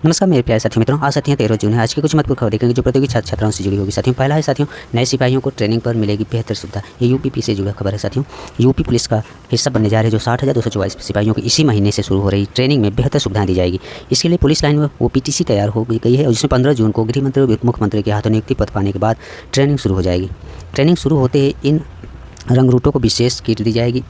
नमस्कार मेरे प्यारे साथियों मित्रों, आज साथियों 13 जून है। आज की कुछ महत्वपूर्ण खबर देखेंगे जो प्रतियोगी छात्र छात्राओं से जुड़ी होगी। साथियों पहला है साथियों, नए सिपाहियों को ट्रेनिंग पर मिलेगी बेहतर सुविधा। ये यूपीपी से जुड़ा खबर है साथियों। यूपी पुलिस का हिस्सा बनने जा रहे जो 60,244 सिपाहियों की इसी महीने से शुरू हो रही ट्रेनिंग में बेहतर सुविधाएं दी जाएगी। इसके लिए पुलिस लाइन में OPTC तैयार हो गई है, जिसमें 15 जून को गृह मंत्री और मुख्यमंत्री के हाथों नियुक्ति पत्र पाने के बाद ट्रेनिंग शुरू हो जाएगी। ट्रेनिंग शुरू होते ही इन रंगरूटों को विशेष किट दी जाएगी।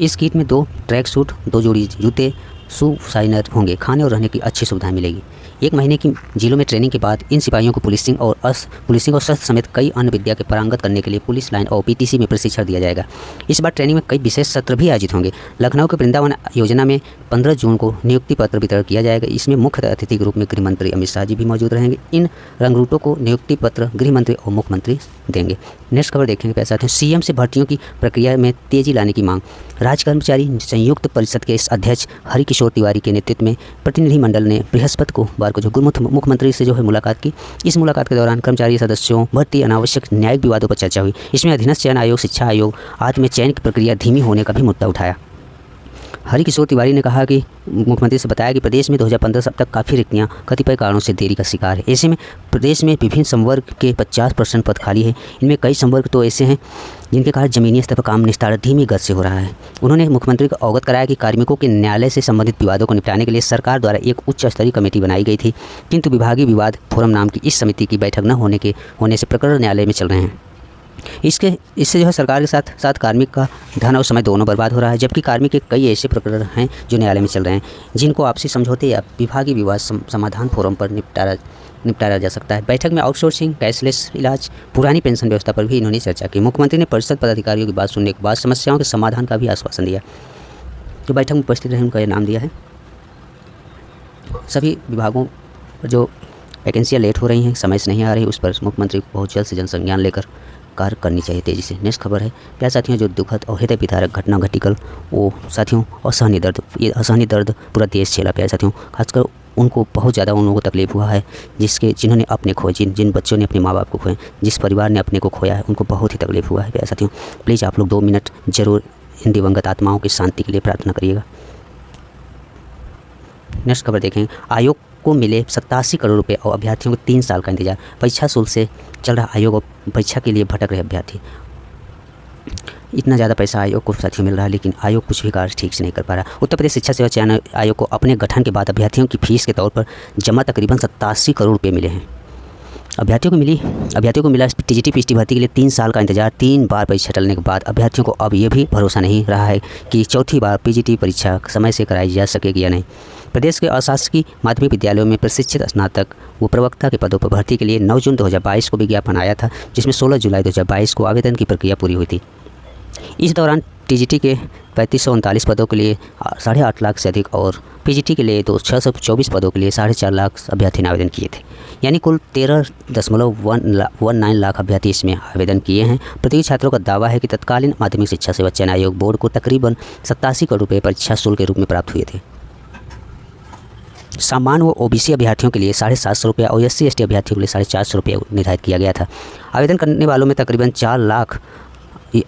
इस किट में 2 ट्रैक सूट, 2 जोड़ी जूते, शू शाइनर होंगे। खाने और रहने की अच्छी सुविधाएं मिलेगी। 1 महीने की जिलों में ट्रेनिंग के बाद इन सिपाहियों को पुलिसिंग और शस्त्र समेत कई अन्य विद्या के पारंगत करने के लिए पुलिस लाइन और OPTC में प्रशिक्षण दिया जाएगा। इस बार ट्रेनिंग में कई विशेष सत्र भी आयोजित होंगे। लखनऊ के वृंदावन योजना में 15 जून को नियुक्ति पत्र वितरण किया जाएगा। इसमें मुख्य अतिथि के रूप में गृह मंत्री अमित शाह जी भी मौजूद रहेंगे। इन रंगरूटों को नियुक्ति पत्र गृह मंत्री और मुख्यमंत्री देंगे। नेक्स्ट खबर देखेंगे प्यारे साथियों, CM से भर्तियों की प्रक्रिया में तेजी लाने की मांग। राज्य कर्मचारी संयुक्त परिषद के अध्यक्ष हरिकिशोर तिवारी के नेतृत्व में प्रतिनिधिमंडल ने बृहस्पतिवार को जो मुख्यमंत्री से मुलाकात की। इस मुलाकात के दौरान कर्मचारी सदस्यों भर्ती, अनावश्यक न्यायिक विवादों पर चर्चा हुई। इसमें अधीनस्थ चयन आयोग, शिक्षा आयोग आदि में चयन की प्रक्रिया धीमी होने का भी मुद्दा उठाया। हरिकिशोर तिवारी ने कहा कि मुख्यमंत्री से बताया कि प्रदेश में 2015 से अब तक काफ़ी रिक्तियाँ कतिपय कारणों से देरी का शिकार है। ऐसे में प्रदेश में विभिन्न संवर्ग के 50% पद खाली है। इनमें कई संवर्ग तो ऐसे हैं जिनके कारण जमीनी स्तर पर काम निस्तारण धीमी गति से हो रहा है। उन्होंने मुख्यमंत्री को अवगत कराया कि कार्मिकों के न्यायालय से संबंधित विवादों को निपटाने के लिए सरकार द्वारा एक उच्च स्तरीय कमेटी बनाई गई थी, किंतु विभागीय विवाद फोरम नाम की इस समिति की बैठक न होने से प्रकरण न्यायालय में चल रहे हैं। इससे सरकार के साथ साथ कार्मिक का धन और समय दोनों बर्बाद हो रहा है, जबकि कार्मिक के कई ऐसे प्रकरण हैं जो न्यायालय में चल रहे हैं, जिनको आपसी समझौते या विभागीय विवाद समाधान फोरम पर निपटारा जा सकता है। बैठक में आउटसोर्सिंग, कैशलेस इलाज, पुरानी पेंशन व्यवस्था पर भी इन्होंने चर्चा की। मुख्यमंत्री ने परिषद पदाधिकारियों की बात सुनने के बाद समस्याओं के समाधान का भी आश्वासन दिया। जो बैठक में उपस्थित रहे उनका यह नाम दिया है। सभी विभागों पर जो वैकेंसियाँ लेट हो रही हैं, समय से नहीं आ रही, उस पर मुख्यमंत्री को बहुत जल्द से जल्द संज्ञान लेकर कार्य करनी चाहिए तेज़ी से। नेक्स्ट खबर है प्यारे साथियों, जो दुखद और हृदय विदारक घटना घटी कल, वो साथियों असहनीय दर्द पूरा देश झेला प्यारे साथियों। खासकर उनको बहुत ज़्यादा उन लोगों को तकलीफ हुआ है जिन्होंने अपने खोए, जिन बच्चों ने अपने माँ बाप को खोए, जिस परिवार ने अपने को खोया है, उनको बहुत ही तकलीफ हुआ है प्यारे साथियों। प्लीज़ आप लोग 2 मिनट जरूर इन दिवंगत आत्माओं की शांति के लिए प्रार्थना करिएगा। नेक्स्ट खबर देखें, आयोग को मिले 87 करोड़ रुपए और अभ्यर्थियों को 3 साल का इंतजार। परीक्षा शुल्क से चल रहा आयोग और परीक्षा के लिए भटक रहे अभ्यर्थी। इतना ज़्यादा पैसा आयोग को साथियों मिल रहा है, लेकिन आयोग कुछ भी कार्य ठीक से नहीं कर पा रहा। उत्तर प्रदेश शिक्षा सेवा चयन आयोग को अपने गठन के बाद अभ्यर्थियों की फीस के तौर पर जमा तकरीबन 87 करोड़ रुपये मिले हैं। अभ्यर्थियों को मिला TGT PGT भर्ती के लिए 3 साल का इंतजार। 3 बार परीक्षा टलने के बाद अभ्यर्थियों को अब ये भी भरोसा नहीं रहा है कि चौथी बार PGT परीक्षा समय से कराई जा सकेगी या नहीं। प्रदेश के अशासकीय माध्यमिक विद्यालयों में प्रशिक्षित स्नातक व प्रवक्ता के पदों पर भर्ती के लिए 9 जून 2022 को विज्ञापन आया था, जिसमें 16 जुलाई 2022 को आवेदन की प्रक्रिया पूरी हुई थी। इस दौरान TGT के 3539 पदों के लिए 8.5 लाख से अधिक और PGT के लिए 624 पदों के लिए 4.5 लाख अभ्यर्थी ने आवेदन किए थे। यानी कुल 13.19 लाख अभ्यर्थी इसमें आवेदन किए हैं। प्रतियोगी छात्रों का दावा है कि तत्कालीन माध्यमिक शिक्षा सेवा चयन आयोग बोर्ड को तकरीबन 87 करोड़ रुपये परीक्षा शुल्क के रूप में प्राप्त हुए थे। सामान्य व OBC अभ्यर्थियों के लिए 750 रुपये और SC ST अभ्यर्थियों के लिए 450 रुपये निर्धारित किया गया था। आवेदन करने वालों में तकरीबन 4 लाख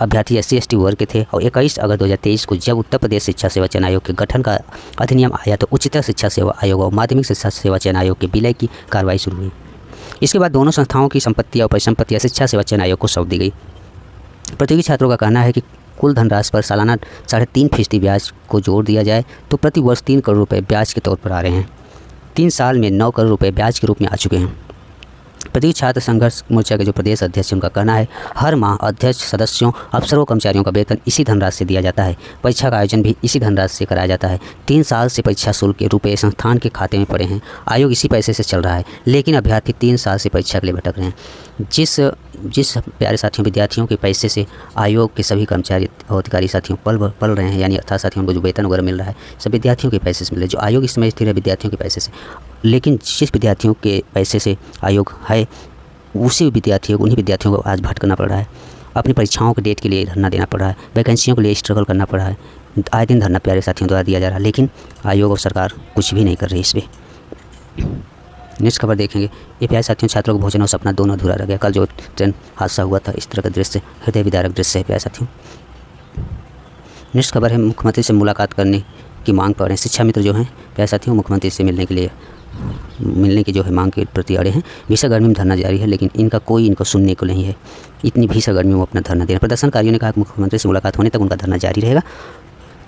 अभ्यर्थी SC ST वर्ग के थे और 21 अगस्त 2023 को जब उत्तर प्रदेश शिक्षा सेवा चयन आयोग के गठन का अधिनियम आया तो उच्चतर शिक्षा सेवा आयोग और माध्यमिक शिक्षा सेवा चयन आयोग के विलय की कार्रवाई शुरू हुई। इसके बाद दोनों संस्थाओं की संपत्तियाँ और परिसंपत्तियाँ शिक्षा सेवा चयन आयोग को सौंप दी गई। प्रतियोगी छात्रों का कहना है कि कुल धनराशि पर सालाना 3.5% ब्याज को जोड़ दिया जाए तो प्रति वर्ष 3 करोड़ रुपये ब्याज के तौर पर आ रहे हैं। 3 साल में 9 करोड़ रुपये ब्याज के रूप में आ चुके हैं। प्रतियोगी छात्र संघर्ष मोर्चा के जो प्रदेश अध्यक्ष उनका कहना है, हर माह अध्यक्ष, सदस्यों, अफसरों, कर्मचारियों का वेतन इसी धनराशि से दिया जाता है। परीक्षा का आयोजन भी इसी धनराशि से कराया जाता है। 3 साल से परीक्षा शुल्क के रुपये संस्थान के खाते में पड़े हैं। आयोग इसी पैसे से चल रहा है, लेकिन अभ्यर्थी 3 साल से परीक्षा के लिए भटक रहे हैं। जिस प्यारे साथियों विद्यार्थियों के पैसे से आयोग के सभी कर्मचारी और अधिकारी साथियों पल रहे हैं, यानी अर्थात साथियों को जो वेतन वगैरह मिल रहा है सब विद्यार्थियों के पैसे से मिल रहा है। जो आयोग इस समय स्थिर है विद्यार्थियों के पैसे से, लेकिन जिस विद्यार्थियों के पैसे से आयोग है उन्हीं विद्यार्थियों को आज भटकना पड़ रहा है। अपनी परीक्षाओं के डेट के लिए धरना देना पड़ रहा है, वैकेंसियों के लिए स्ट्रगल करना पड़ रहा है। आए दिन धरना प्यारे साथियों द्वारा दिया जा रहा है, लेकिन आयोग और सरकार कुछ भी नहीं कर रही इस पर। नेक्स्ट खबर देखेंगे, ये प्यारे साथियों छात्रों को भोजन और सपना दोनों अधूरा रह गया। कल जो ट्रेन हादसा हुआ था, इस तरह का दृश्य हृदय विदारक दृश्य है प्यारे साथियों। नेक्स्ट खबर है, मुख्यमंत्री से मुलाकात करने की मांग कर रहे हैं शिक्षा मित्र जो हैं प्यारे साथियों। मुख्यमंत्री से मिलने के लिए मिलने की जो है मांग के प्रति अड़े हैं। भीषण गर्मी में धरना जारी है, लेकिन इनको सुनने को नहीं है। इतनी भीषण गर्मी में वो अपना धरना दे रहे हैं। प्रदर्शनकारियों ने कहा कि मुख्यमंत्री से मुलाकात होने तक उनका धरना जारी रहेगा।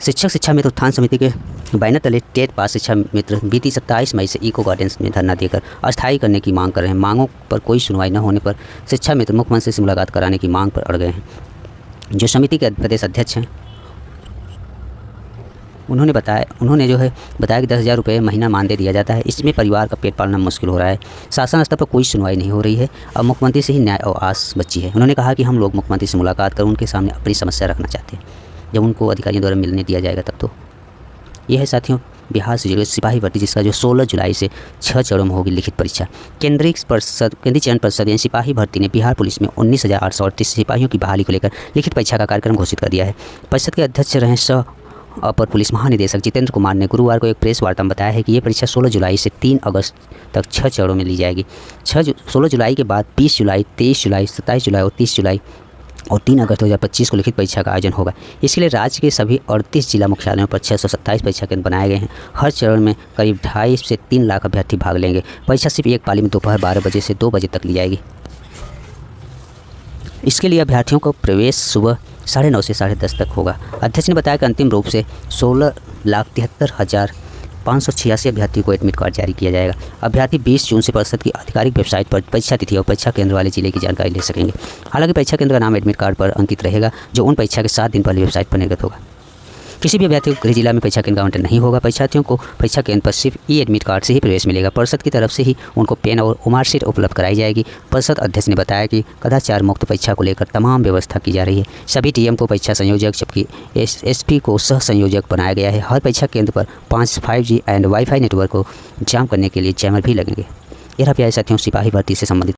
शिक्षा मित्र उत्थान समिति के बैनर तले टेट पास शिक्षा मित्र बीती 27 मई से इको गार्डन्स में धरना देकर अस्थायी करने की मांग कर रहे हैं। मांगों पर कोई सुनवाई न होने पर शिक्षा मित्र मुख्यमंत्री से मुलाकात कराने की मांग पर अड़ गए हैं। जो समिति के प्रदेश अध्यक्ष हैं उन्होंने बताया कि 10,000 रुपये महीना मानदेय दिया जाता है। इसमें परिवार का पेट पालना मुश्किल हो रहा है। शासन स्तर पर कोई सुनवाई नहीं हो रही है। अब मुख्यमंत्री से ही न्याय और आस बची है। उन्होंने कहा कि हम लोग मुख्यमंत्री से मुलाकात कर उनके सामने अपनी समस्या रखना चाहते हैं। जब उनको अधिकारियों द्वारा मिलने दिया जाएगा तब तो। यह है साथियों बिहार से जुड़े सिपाही भर्ती, जिसका जो 16 जुलाई से 6 चरणों में होगी लिखित परीक्षा। केंद्रीय चयन पर्षद यानी सिपाही भर्ती ने बिहार पुलिस में 19,838 सिपाहियों की बहाली को लेकर लिखित परीक्षा का कार्यक्रम घोषित कर दिया है। परिषद के अध्यक्ष रहे अपर पुलिस महानिदेशक जितेंद्र कुमार ने गुरुवार को एक प्रेस वार्ता में बताया है कि ये परीक्षा 16 जुलाई से 3 अगस्त तक 6 चरणों में ली जाएगी। 16 जुलाई के बाद 20 जुलाई, 23 जुलाई, 27 जुलाई और 30 जुलाई और 3 अगस्त 2025 को लिखित परीक्षा का आयोजन होगा। इसके लिए राज्य के सभी 38 जिला मुख्यालयों पर 627 परीक्षा केंद्र बनाए गए हैं। हर चरण में करीब 2.5 से 3 लाख अभ्यर्थी भाग लेंगे। परीक्षा सिर्फ एक पाली में दोपहर 12 बजे से 2 बजे तक ली जाएगी। इसके लिए अभ्यर्थियों को प्रवेश सुबह 9:30 से 10:30 तक होगा। अध्यक्ष ने बताया कि अंतिम रूप से 16,73,586 अभ्यर्थियों को एडमिट कार्ड जारी किया जाएगा। अभ्यर्थी 20 जून से परिषद की आधिकारिक वेबसाइट पर परीक्षा तिथि और परीक्षा केंद्र वाले जिले की जानकारी ले सकेंगे। हालांकि परीक्षा केंद्र का नाम एडमिट कार्ड पर अंकित रहेगा, जो उन परीक्षा के 7 दिन पहले वेबसाइट पर निर्गत होगा। किसी भी अभ्यर्थी को गृह जिला में परीक्षा केंद्र का आवंटन नहीं होगा। परीक्षार्थियों को परीक्षा केंद्र पर सिर्फ एडमिट कार्ड से ही प्रवेश मिलेगा। परिषद की तरफ से ही उनको पेन और मार्कशीट उपलब्ध कराई जाएगी। परिषद अध्यक्ष ने बताया कि कदाचार मुक्त परीक्षा को लेकर तमाम व्यवस्था की जा रही है। सभी टीएम को परीक्षा संयोजक जबकि एसपी को सह संयोजक बनाया गया है। हर परीक्षा केंद्र पर 5G एंड वाईफाई नेटवर्क को जाम करने के लिए जैमर भी लगेंगे। यह रहा प्यारे साथियों सिपाही भर्ती से संबंधित